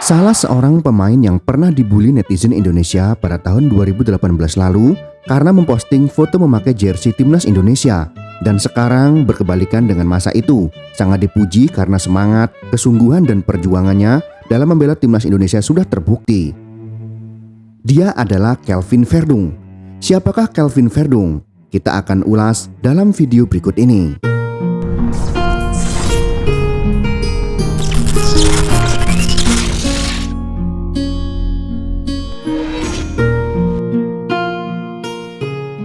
Salah seorang pemain yang pernah dibully netizen Indonesia pada tahun 2018 lalu karena memposting foto memakai jersey timnas Indonesia, dan sekarang berkebalikan dengan masa itu, sangat dipuji karena semangat, kesungguhan dan perjuangannya dalam membela timnas Indonesia sudah terbukti. Dia adalah Kelvin Verdung. Siapakah Kelvin Verdung? Kita akan ulas dalam video berikut ini.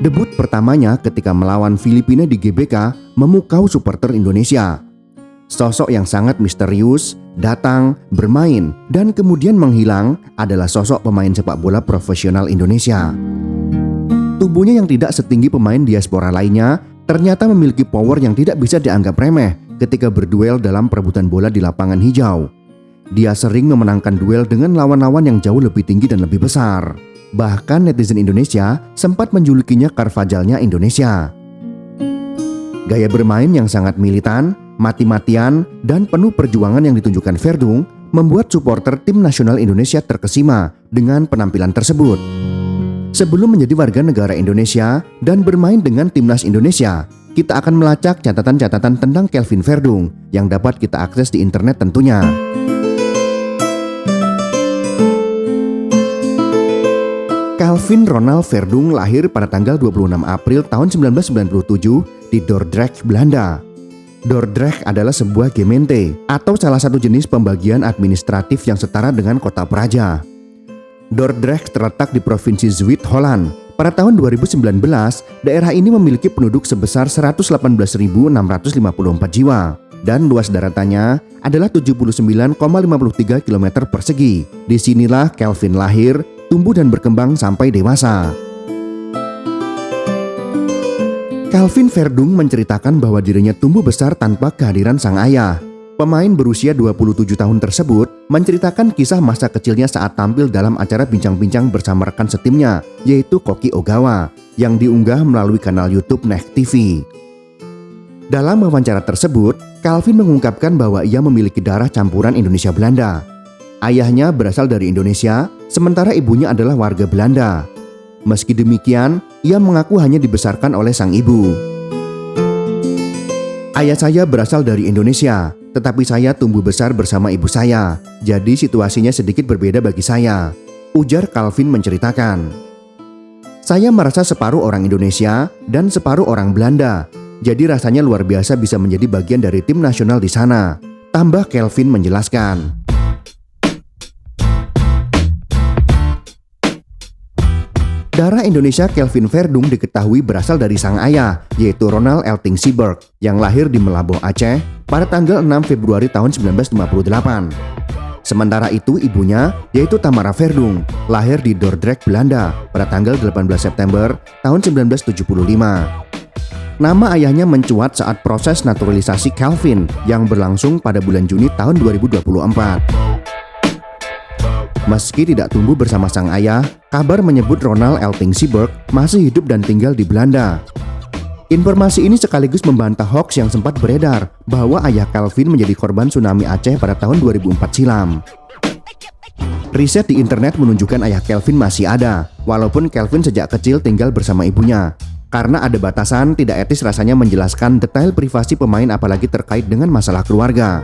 Debut pertamanya ketika melawan Filipina di GBK memukau supporter Indonesia. Sosok yang sangat misterius, datang, bermain, dan kemudian menghilang adalah sosok pemain sepak bola profesional Indonesia. Tubuhnya yang tidak setinggi pemain diaspora lainnya ternyata memiliki power yang tidak bisa dianggap remeh ketika berduel dalam perebutan bola di lapangan hijau. Dia sering memenangkan duel dengan lawan-lawan yang jauh lebih tinggi dan lebih besar. Bahkan netizen Indonesia sempat menjulukinya Carvajalnya Indonesia. Gaya bermain yang sangat militan, mati-matian, dan penuh perjuangan yang ditunjukkan Verdung membuat supporter tim nasional Indonesia terkesima dengan penampilan tersebut. Sebelum menjadi warga negara Indonesia dan bermain dengan timnas Indonesia, kita akan melacak catatan-catatan tentang Kelvin Verdung yang dapat kita akses di internet tentunya. Kelvin Ronald Verdung lahir pada tanggal 26 April tahun 1997 di Dordrecht, Belanda. Dordrecht adalah sebuah gemeente atau salah satu jenis pembagian administratif yang setara dengan kota Praja. Dordrecht terletak di Provinsi Zuid-Holland. Pada tahun 2019, daerah ini memiliki penduduk sebesar 118.654 jiwa dan luas daratannya adalah 79,53 km persegi. Disinilah Kelvin lahir, tumbuh dan berkembang sampai dewasa. Kelvin Verdung menceritakan bahwa dirinya tumbuh besar tanpa kehadiran sang ayah. Pemain berusia 27 tahun tersebut menceritakan kisah masa kecilnya saat tampil dalam acara bincang-bincang bersama rekan setimnya, yaitu Koki Ogawa, yang diunggah melalui kanal YouTube Nek TV. Dalam wawancara tersebut, Kelvin mengungkapkan bahwa ia memiliki darah campuran Indonesia-Belanda. Ayahnya berasal dari Indonesia, sementara ibunya adalah warga Belanda. Meski demikian, ia mengaku hanya dibesarkan oleh sang ibu. Ayah saya berasal dari Indonesia, tetapi saya tumbuh besar bersama ibu saya. Jadi situasinya sedikit berbeda bagi saya, ujar Kelvin menceritakan. Saya merasa separuh orang Indonesia dan separuh orang Belanda. Jadi rasanya luar biasa bisa menjadi bagian dari tim nasional di sana, tambah Kelvin menjelaskan. Darah Indonesia Kelvin Verdung diketahui berasal dari sang ayah, yaitu Ronald Elting Seberg, yang lahir di Melaboh, Aceh pada tanggal 6 Februari tahun 1958. Sementara itu ibunya, yaitu Tamara Verdung, lahir di Dordrecht, Belanda pada tanggal 18 September tahun 1975. Nama ayahnya mencuat saat proses naturalisasi Kelvin yang berlangsung pada bulan Juni tahun 2024. Meski tidak tumbuh bersama sang ayah, kabar menyebut Ronald Elting Seberg masih hidup dan tinggal di Belanda. Informasi ini sekaligus membantah hoaks yang sempat beredar bahwa ayah Kelvin menjadi korban tsunami Aceh pada tahun 2004 silam. Riset di internet menunjukkan ayah Kelvin masih ada, walaupun Kelvin sejak kecil tinggal bersama ibunya. Karena ada batasan, tidak etis rasanya menjelaskan detail privasi pemain apalagi terkait dengan masalah keluarga.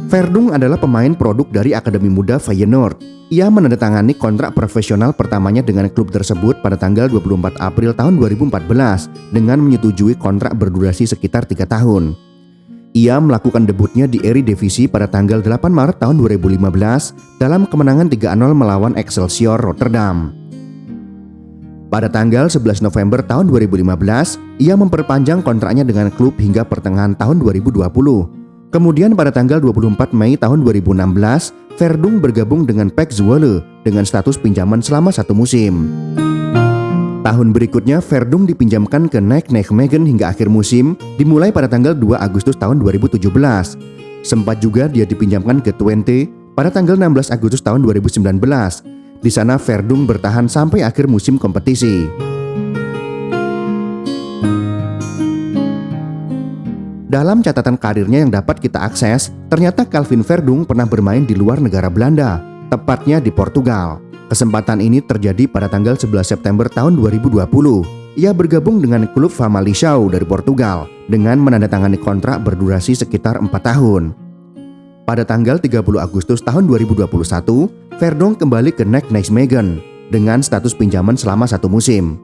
Verdung adalah pemain produk dari Akademi Muda Feyenoord. Ia menandatangani kontrak profesional pertamanya dengan klub tersebut pada tanggal 24 April tahun 2014 dengan menyetujui kontrak berdurasi sekitar 3 tahun. Ia melakukan debutnya di Eredivisie pada tanggal 8 Maret tahun 2015 dalam kemenangan 3-0 melawan Excelsior Rotterdam. Pada tanggal 11 November tahun 2015, ia memperpanjang kontraknya dengan klub hingga pertengahan tahun 2020. Kemudian pada tanggal 24 Mei tahun 2016, Verdung bergabung dengan PEC Zwolle dengan status pinjaman selama 1 musim. Tahun berikutnya Verdung dipinjamkan ke NEC Nijmegen hingga akhir musim, dimulai pada tanggal 2 Agustus tahun 2017. Sempat juga dia dipinjamkan ke Twente pada tanggal 16 Agustus tahun 2019. Di sana Verdung bertahan sampai akhir musim kompetisi. Dalam catatan karirnya yang dapat kita akses, ternyata Calvin Verdong pernah bermain di luar negara Belanda, tepatnya di Portugal. Kesempatan ini terjadi pada tanggal 11 September tahun 2020. Ia bergabung dengan klub Famalicão dari Portugal dengan menandatangani kontrak berdurasi sekitar 4 tahun. Pada tanggal 30 Agustus tahun 2021, Verdong kembali ke NEC Nijmegen dengan status pinjaman selama 1 musim.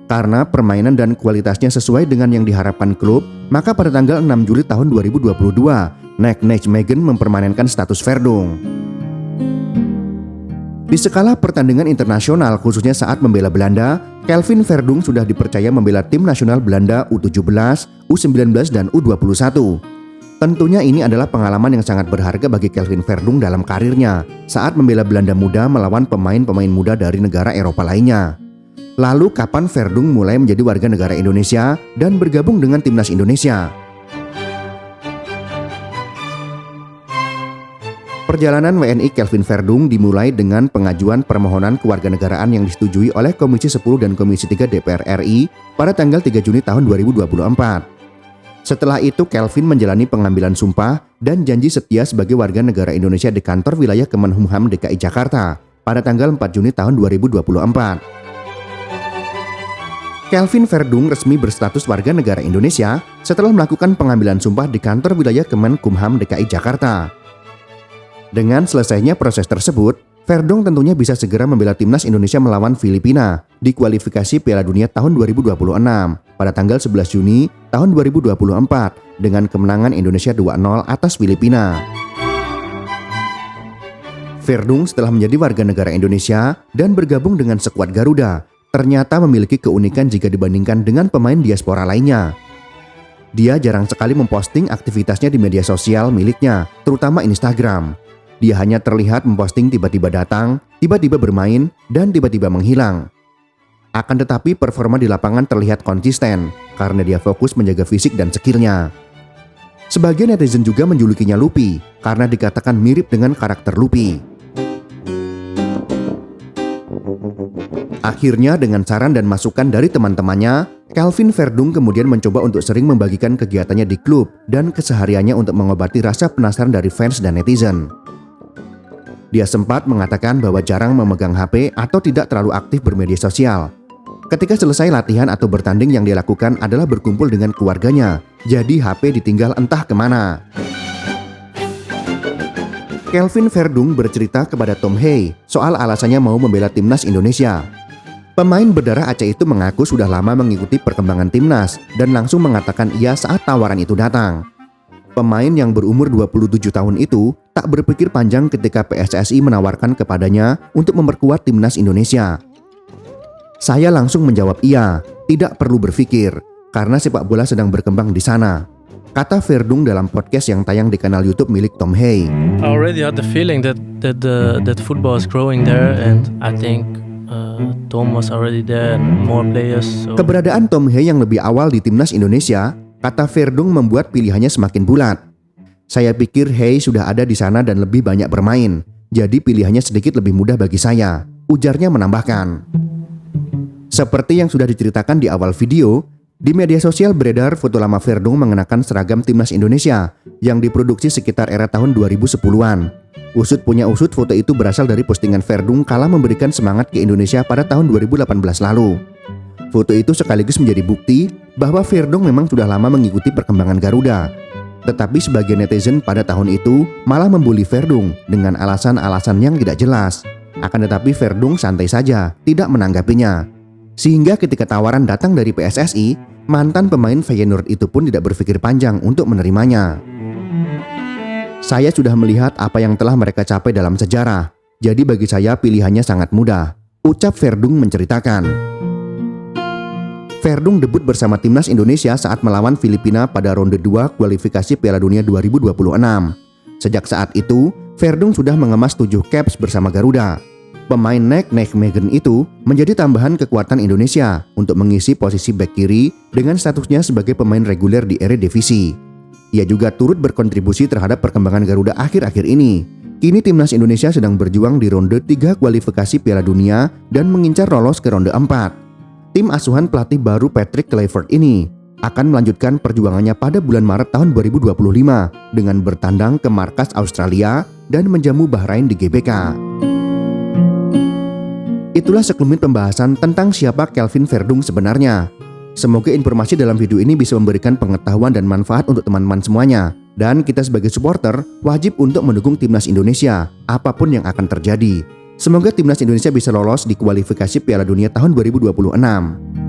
Karena permainan dan kualitasnya sesuai dengan yang diharapkan klub, maka pada tanggal 6 Juli tahun 2022, NEC Nijmegen mempermanenkan status Verdong. Di skala pertandingan internasional, khususnya saat membela Belanda, Calvin Verdong sudah dipercaya membela tim nasional Belanda U17, U19, dan U21. Tentunya ini adalah pengalaman yang sangat berharga bagi Calvin Verdong dalam karirnya saat membela Belanda muda melawan pemain-pemain muda dari negara Eropa lainnya. Lalu kapan Verdong mulai menjadi warga negara Indonesia dan bergabung dengan timnas Indonesia? Perjalanan WNI Calvin Verdong dimulai dengan pengajuan permohonan kewarganegaraan yang disetujui oleh Komisi 10 dan Komisi 3 DPR RI pada tanggal 3 Juni tahun 2024. Setelah itu, Calvin menjalani pengambilan sumpah dan janji setia sebagai warga negara Indonesia di kantor wilayah Kemenkumham DKI Jakarta pada tanggal 4 Juni tahun 2024. Calvin Verdong resmi berstatus warga negara Indonesia setelah melakukan pengambilan sumpah di kantor wilayah Kemenkumham DKI Jakarta. Dengan selesainya proses tersebut, Verdong tentunya bisa segera membela timnas Indonesia melawan Filipina di kualifikasi Piala Dunia tahun 2026 pada tanggal 11 Juni tahun 2024 dengan kemenangan Indonesia 2-0 atas Filipina. Verdong setelah menjadi warga negara Indonesia dan bergabung dengan skuad Garuda, ternyata memiliki keunikan jika dibandingkan dengan pemain diaspora lainnya. Dia jarang sekali memposting aktivitasnya di media sosial miliknya, terutama Instagram. Dia hanya terlihat memposting tiba-tiba datang, tiba-tiba bermain, dan tiba-tiba menghilang. Akan tetapi performa di lapangan terlihat konsisten karena dia fokus menjaga fisik dan skillnya. Sebagian netizen juga menjulukinya Lupi karena dikatakan mirip dengan karakter Lupi. Akhirnya dengan saran dan masukan dari teman-temannya, Calvin Verdong kemudian mencoba untuk sering membagikan kegiatannya di klub dan kesehariannya untuk mengobati rasa penasaran dari fans dan netizen. Dia sempat mengatakan bahwa jarang memegang HP atau tidak terlalu aktif bermedia sosial. Ketika selesai latihan atau bertanding yang dia lakukan adalah berkumpul dengan keluarganya, jadi HP ditinggal entah kemana. Calvin Verdong bercerita kepada Tom Hay soal alasannya mau membela timnas Indonesia. Pemain berdarah Aceh itu mengaku sudah lama mengikuti perkembangan timnas dan langsung mengatakan iya saat tawaran itu datang. Pemain yang berumur 27 tahun itu tak berpikir panjang ketika PSSI menawarkan kepadanya untuk memperkuat timnas Indonesia. Saya langsung menjawab iya, tidak perlu berpikir, karena sepak bola sedang berkembang di sana, kata Verdong dalam podcast yang tayang di kanal YouTube milik Tom Hay. I already had the feeling that football is growing there, and I think Tom was already there and more players. So. Keberadaan Tom Hay yang lebih awal di timnas Indonesia, kata Verdong, membuat pilihannya semakin bulat. Saya pikir Hay sudah ada di sana dan lebih banyak bermain, jadi pilihannya sedikit lebih mudah bagi saya, ujarnya menambahkan. Seperti yang sudah diceritakan di awal video, di media sosial beredar foto lama Verdong mengenakan seragam timnas Indonesia yang diproduksi sekitar era tahun 2010-an. Usut punya usut, foto itu berasal dari postingan Verdong kala memberikan semangat ke Indonesia pada tahun 2018 lalu. Foto itu sekaligus menjadi bukti bahwa Verdong memang sudah lama mengikuti perkembangan Garuda. Tetapi sebagian netizen pada tahun itu malah membuli Verdong dengan alasan-alasan yang tidak jelas. Akan tetapi Verdong santai saja, tidak menanggapinya. Sehingga ketika tawaran datang dari PSSI, mantan pemain Feyenoord itu pun tidak berpikir panjang untuk menerimanya. Saya sudah melihat apa yang telah mereka capai dalam sejarah, jadi bagi saya pilihannya sangat mudah, ucap Verdong menceritakan. Verdong debut bersama timnas Indonesia saat melawan Filipina pada ronde 2 kualifikasi Piala Dunia 2026. Sejak saat itu, Verdong sudah mengemas 7 caps bersama Garuda. Pemain NEC Nijmegen itu menjadi tambahan kekuatan Indonesia untuk mengisi posisi bek kiri dengan statusnya sebagai pemain reguler di Eredivisie. Ia juga turut berkontribusi terhadap perkembangan Garuda akhir-akhir ini. Kini timnas Indonesia sedang berjuang di ronde 3 kualifikasi Piala Dunia dan mengincar lolos ke ronde 4. Tim asuhan pelatih baru Patrick Kluivert ini akan melanjutkan perjuangannya pada bulan Maret tahun 2025 dengan bertandang ke markas Australia dan menjamu Bahrain di GBK. Itulah sekelumit pembahasan tentang siapa Kelvin Verdung sebenarnya. Semoga informasi dalam video ini bisa memberikan pengetahuan dan manfaat untuk teman-teman semuanya. Dan kita sebagai supporter wajib untuk mendukung timnas Indonesia, apapun yang akan terjadi. Semoga timnas Indonesia bisa lolos di kualifikasi Piala Dunia tahun 2026.